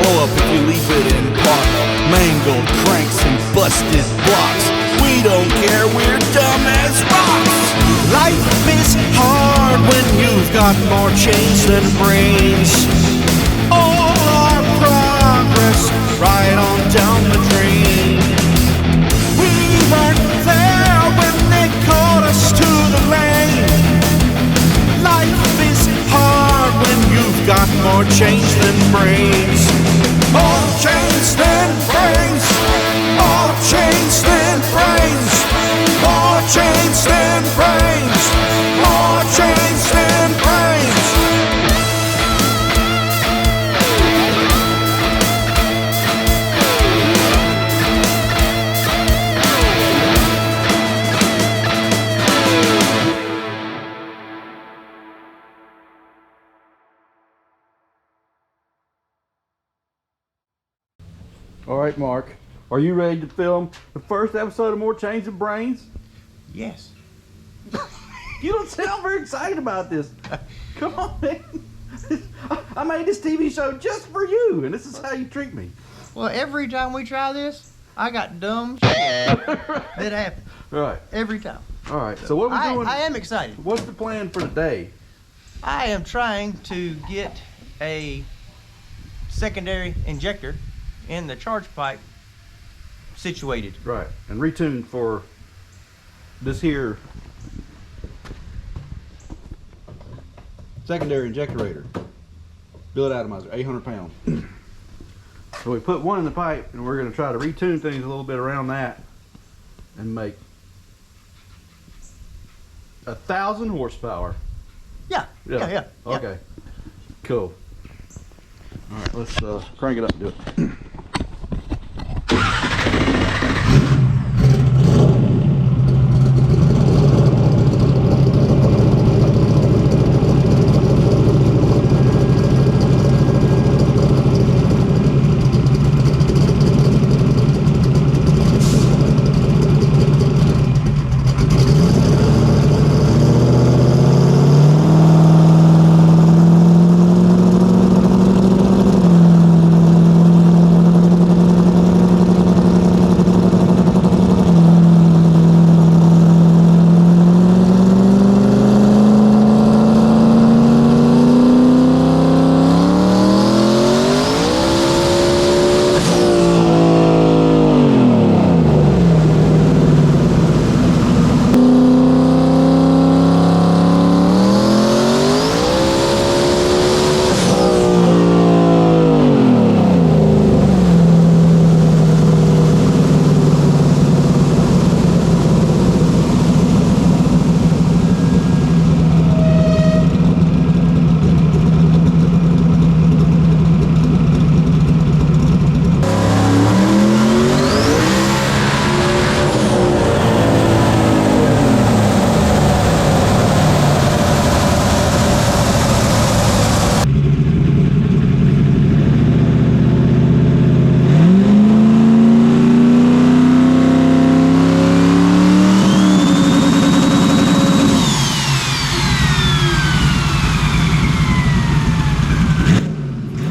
blow up if you leave it in park. Mangled cranks and busted blocks. We don't care, we're dumb as rocks. Life is hard when you've got more chains than brains. All our progress right on down the drain. We weren't there when they called us to the lane. Life is hard when you've got more chains than brains. More chains than brains. More chains than brains. More chains than brains. More chains than brains. All right, Mark, are you ready to film the first episode of More Chains Than Brains? Yes. You don't sound very excited about this. Come on, man. I made this TV show just for you, and this is how you treat me. Well, every time we try this, I got dumb shit that happens. Right. Every time. All right, so what are we doing? I am excited. What's the plan for today? I am trying to get a secondary injector in the charge pipe situated. Right, and retune for this here secondary injectorator. Billet atomizer, 800 pounds. So we put one in the pipe, and we're going to try to retune things a little bit around that and make 1,000 horsepower. Yeah. Okay, cool. All right, let's crank it up and do it.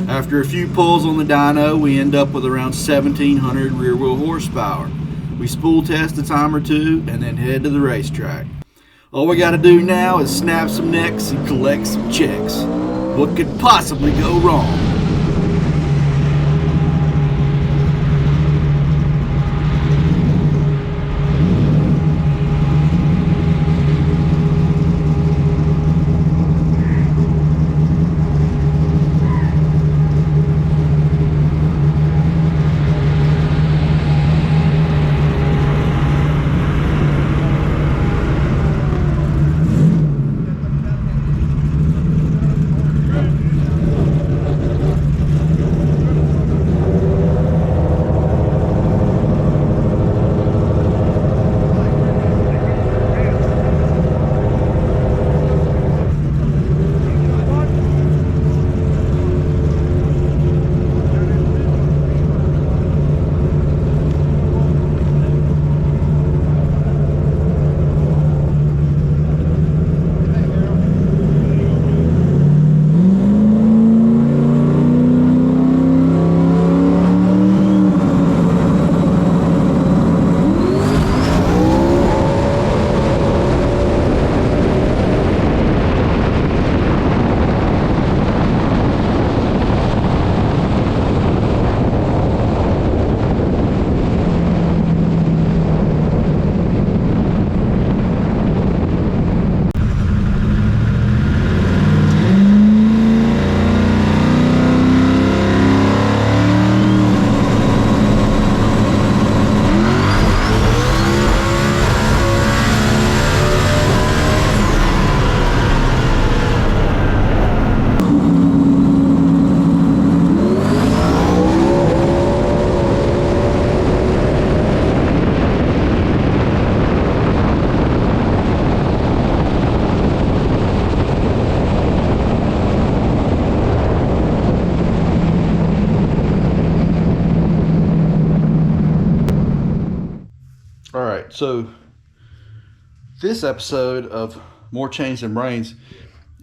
After a few pulls on the dyno, we end up with around 1,700 rear wheel horsepower. We spool test a time or two and then head to the racetrack. All we gotta do now is snap some necks and collect some checks. What could possibly go wrong? right, so this episode of More Chains Than Brains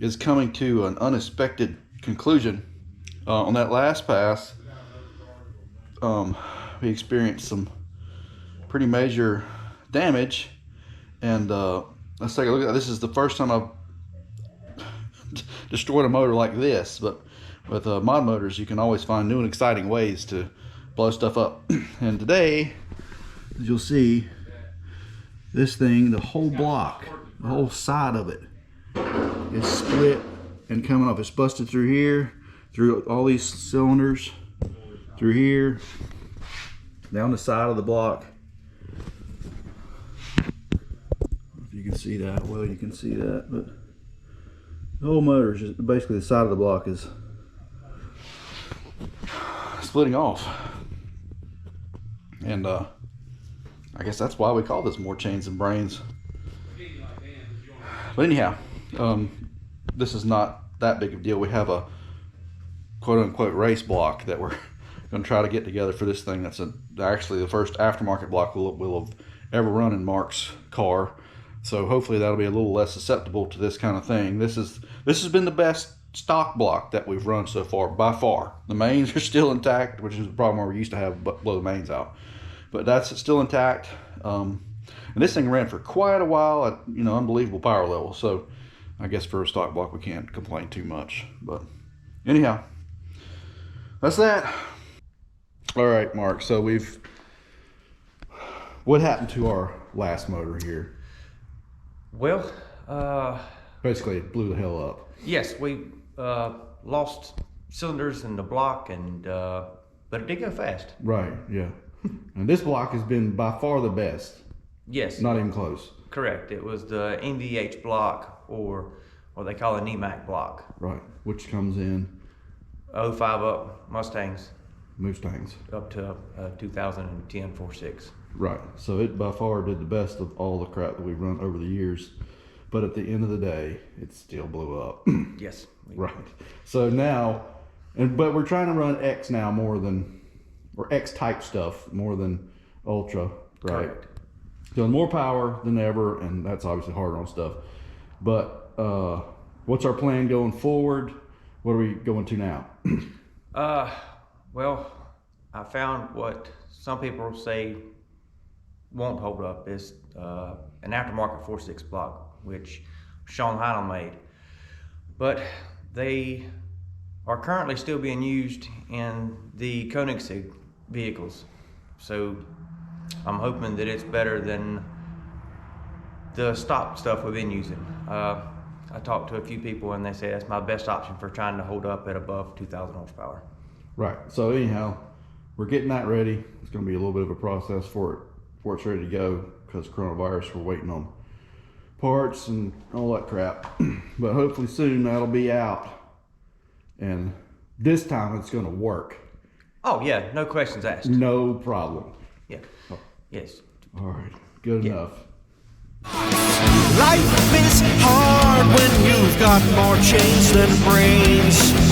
is coming to an unexpected conclusion. On that last pass, we experienced some pretty major damage, and let's take a look at that. This is the first time I've destroyed a motor like this, but with mod motors you can always find new and exciting ways to blow stuff up. And today, as you'll see, this thing, the whole block, the whole side of it is split and coming off. It's busted through here, through all these cylinders, through here, down the side of the block. If you can see that, well, you can see that, but the whole motor is just basically the side of the block is splitting off. And I guess that's why we call this More Chains Than Brains. But anyhow, this is not that big of a deal. We have a quote-unquote race block that we're going to try to get together for this thing. That's actually the first aftermarket block we'll have ever run in Mark's car. So hopefully that'll be a little less susceptible to this kind of thing. This has been the best stock block that we've run so far, by far. The mains are still intact, which is a problem where we used to have blow the mains out. But that's still intact. And this thing ran for quite a while at unbelievable power level. So I guess for a stock block we can't complain too much. But anyhow, that's that. All right, Mark. So what happened to our last motor here? Well, basically it blew the hell up. yes, we lost cylinders in the block, and but it did go fast. Right. Yeah. And this block has been by far the best. Yes. Not even close. Correct. It was the NVH block, or what they call a Nemak block. Right. Which comes in 05 up Mustangs Mustangs. up to 2010 4.6. Right. So it by far did the best of all the crap that we've run over the years. But at the end of the day, it still blew up. Yes. Right. So now, but we're trying to run X now more than, or X type stuff more than Ultra. Right. Correct. Doing more power than ever, and that's obviously harder on stuff. But what's our plan going forward? What are we going to now? Well, I found what some people say won't hold up is an aftermarket 4.6 block, which Sean Heinel made. But they are currently still being used in the Koenigsegg vehicles. So I'm hoping that it's better than the stock stuff we've been using. I talked to a few people and they say that's my best option for trying to hold up at above 2,000 horsepower. Right. So anyhow, we're getting that ready. It's going to be a little bit of a process before it's ready to go, because coronavirus, we're waiting on parts and all that crap. But hopefully soon that'll be out, and this time it's going to work. Oh yeah, no questions asked. No problem. Yeah. Yes. All right. Good enough. Life is hard when you've got more chains than brains.